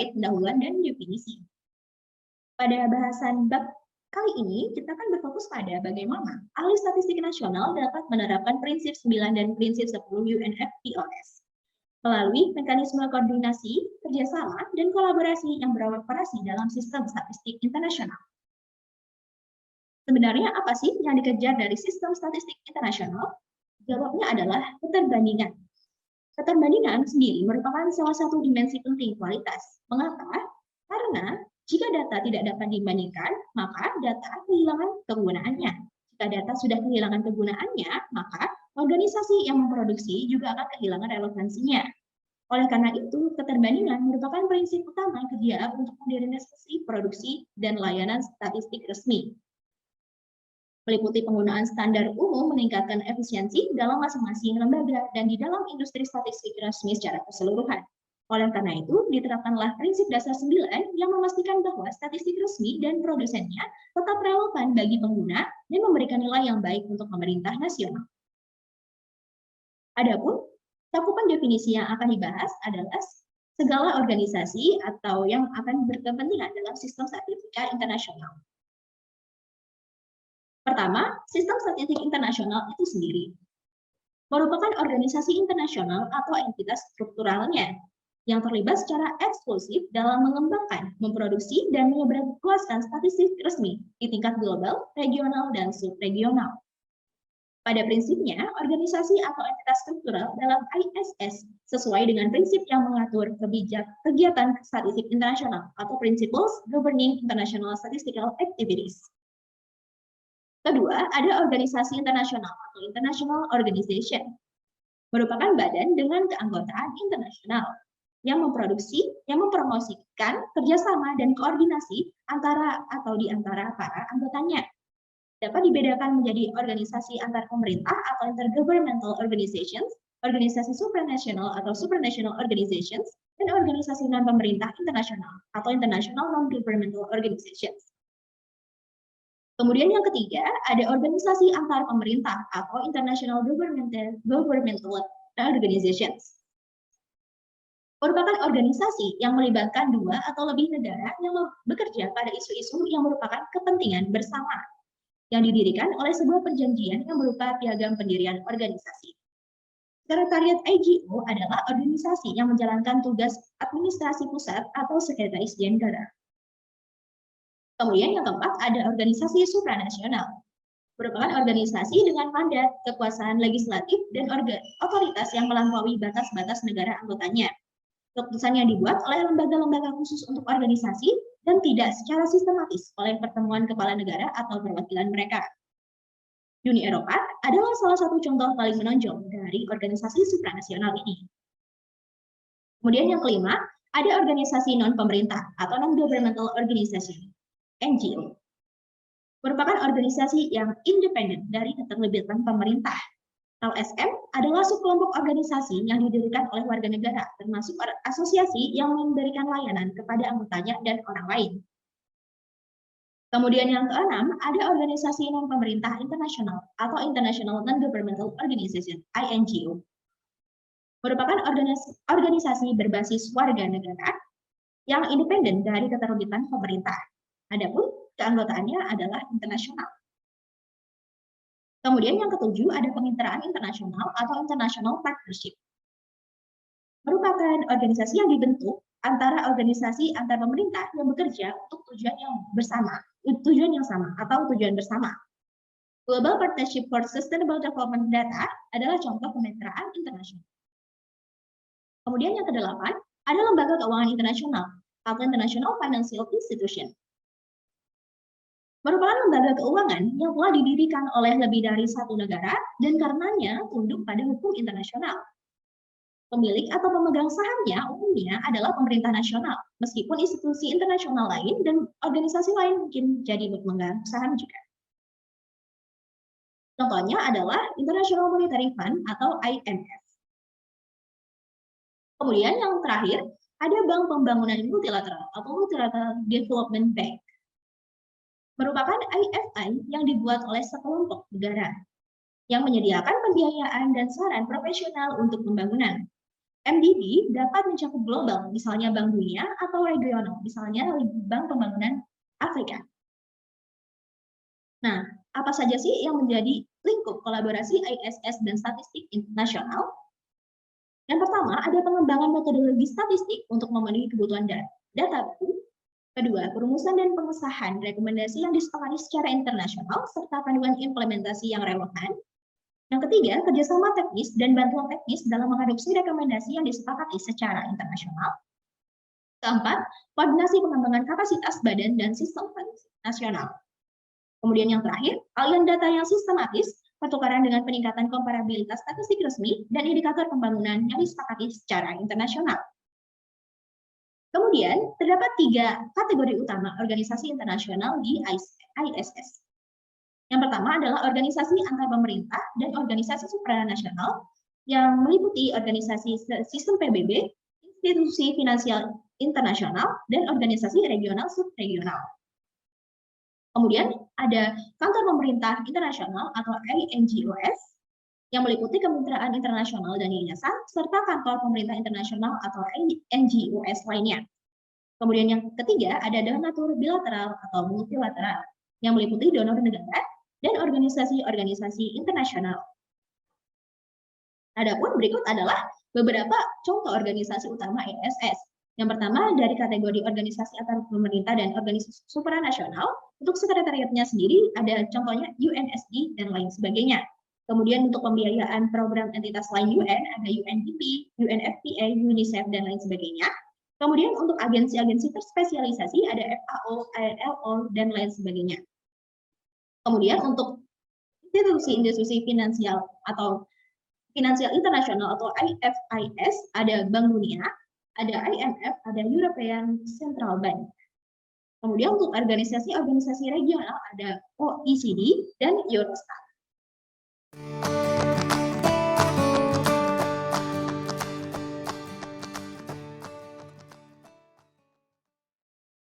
terkait pendahuluan dan definisi. Pada bahasan bab kali ini, kita akan berfokus pada bagaimana ahli statistik nasional dapat menerapkan prinsip 9 dan prinsip 10 UNFPOS melalui mekanisme koordinasi, kerjasama, dan kolaborasi yang beroperasi dalam sistem statistik internasional. Sebenarnya apa sih yang dikejar dari sistem statistik internasional? Jawabnya adalah keterbandingan. Keterbandingan sendiri merupakan salah satu dimensi penting kualitas. Mengapa? Karena jika data tidak dapat dibandingkan, maka data kehilangan kegunaannya. Jika data sudah kehilangan kegunaannya, maka organisasi yang memproduksi juga akan kehilangan relevansinya. Oleh karena itu, keterbandingan merupakan prinsip utama kerja untuk modernisasi produksi dan layanan statistik resmi. Meliputi penggunaan standar umum meningkatkan efisiensi dalam masing-masing lembaga dan di dalam industri statistik resmi secara keseluruhan. Oleh karena itu, diterapkanlah prinsip dasar 9 yang memastikan bahwa statistik resmi dan produsennya tetap relevan bagi pengguna dan memberikan nilai yang baik untuk pemerintah nasional. Adapun cakupan definisi yang akan dibahas adalah segala organisasi atau yang akan berkepentingan dalam sistem statistika internasional. Pertama, sistem statistik internasional itu sendiri merupakan organisasi internasional atau entitas strukturalnya yang terlibat secara eksklusif dalam mengembangkan, memproduksi, dan menyebarluaskan statistik resmi di tingkat global, regional, dan subregional. Pada prinsipnya, organisasi atau entitas struktural dalam ISS sesuai dengan prinsip yang mengatur kegiatan statistik internasional atau Principles Governing International Statistical Activities. Kedua, ada organisasi internasional atau International Organization, merupakan badan dengan keanggotaan internasional yang memproduksi, yang mempromosikan kerjasama dan koordinasi antara atau di antara para anggotanya. Dapat dibedakan menjadi organisasi antar pemerintah atau intergovernmental organizations, organisasi supranational atau supranational organizations, dan organisasi non-pemerintah internasional atau international non-governmental organizations. Kemudian yang ketiga, ada organisasi antar pemerintah atau international governmental organizations. Merupakan organisasi yang melibatkan 2 atau lebih negara yang bekerja pada isu-isu yang merupakan kepentingan bersama, yang didirikan oleh sebuah perjanjian yang berupa piagam pendirian organisasi. Sekretariat IGO adalah organisasi yang menjalankan tugas administrasi pusat atau sekretaris jenderal. Kemudian yang keempat ada organisasi supranasional, merupakan organisasi dengan mandat, kekuasaan legislatif, dan otoritas yang melampaui batas-batas negara anggotanya. Keputusan yang dibuat oleh lembaga-lembaga khusus untuk organisasi dan tidak secara sistematis oleh pertemuan kepala negara atau perwakilan mereka. Uni Eropa adalah salah satu contoh paling menonjol dari organisasi supranasional ini. Kemudian yang kelima, ada organisasi non-pemerintah atau non-governmental organization, NGO. Merupakan organisasi yang independen dari keterlibatan pemerintah. LSM adalah sekelompok organisasi yang didirikan oleh warga negara, termasuk asosiasi yang memberikan layanan kepada anggotanya dan orang lain. Kemudian yang keenam, ada organisasi non-pemerintah internasional atau International Non-Governmental Organization, INGO. Merupakan organisasi berbasis warga negara yang independen dari keterlibatan pemerintah. Adapun keanggotaannya adalah internasional. Kemudian yang ketujuh ada kemitraan internasional atau international partnership. Merupakan organisasi yang dibentuk antara organisasi antar pemerintah yang bekerja untuk tujuan yang sama atau tujuan bersama. Global Partnership for Sustainable Development Data adalah contoh kemitraan internasional. Kemudian yang kedelapan ada lembaga keuangan internasional atau International Financial Institution. Merupakan lembaga keuangan yang telah didirikan oleh lebih dari satu negara dan karenanya tunduk pada hukum internasional. Pemilik atau pemegang sahamnya umumnya adalah pemerintah nasional, meskipun institusi internasional lain dan organisasi lain mungkin jadi pemegang saham juga. Contohnya adalah International Monetary Fund atau IMF. Kemudian yang terakhir, ada Bank Pembangunan Multilateral atau Multilateral Development Bank. Merupakan IFI yang dibuat oleh sekelompok negara yang menyediakan pembiayaan dan saran profesional untuk pembangunan. MDB dapat mencakup global, misalnya Bank Dunia, atau regional, misalnya Bank Pembangunan Afrika. Nah, apa saja sih yang menjadi lingkup kolaborasi ISS dan statistik internasional? Yang pertama, ada pengembangan metodologi statistik untuk memenuhi kebutuhan data baru. Kedua, perumusan dan pengesahan rekomendasi yang disepakati secara internasional, serta panduan implementasi yang relevan. Yang ketiga, kerjasama teknis dan bantuan teknis dalam mengadopsi rekomendasi yang disepakati secara internasional. Keempat, koordinasi pengembangan kapasitas badan dan sistem statistik nasional. Kemudian yang terakhir, alian data yang sistematis, pertukaran dengan peningkatan komparabilitas statistik resmi, dan indikator pembangunan yang disepakati secara internasional. Kemudian, terdapat 3 kategori utama organisasi internasional di ISS. Yang pertama adalah organisasi antar pemerintah dan organisasi supranasional yang meliputi organisasi sistem PBB, institusi finansial internasional, dan organisasi regional subregional. Kemudian ada kantor pemerintah internasional atau INGOS yang meliputi kemitraan internasional dan yayasan, serta kantor pemerintah internasional atau NGOS lainnya. Kemudian yang ketiga ada donatur bilateral atau multilateral yang meliputi donor negara dan organisasi-organisasi internasional. Adapun berikut adalah beberapa contoh organisasi utama ISS. Yang pertama dari kategori organisasi antar pemerintah dan organisasi supranasional, untuk sekretariatnya sendiri ada contohnya UNSD dan lain sebagainya. Kemudian untuk pembiayaan program entitas lain UN ada UNDP, UNFPA, UNICEF dan lain sebagainya. Kemudian untuk agensi-agensi terspesialisasi ada FAO, ILO dan lain sebagainya. Kemudian untuk institusi-institusi finansial atau finansial internasional atau IFIS ada Bank Dunia, ada IMF, ada European Central Bank. Kemudian untuk organisasi-organisasi regional ada OECD dan Eurostat.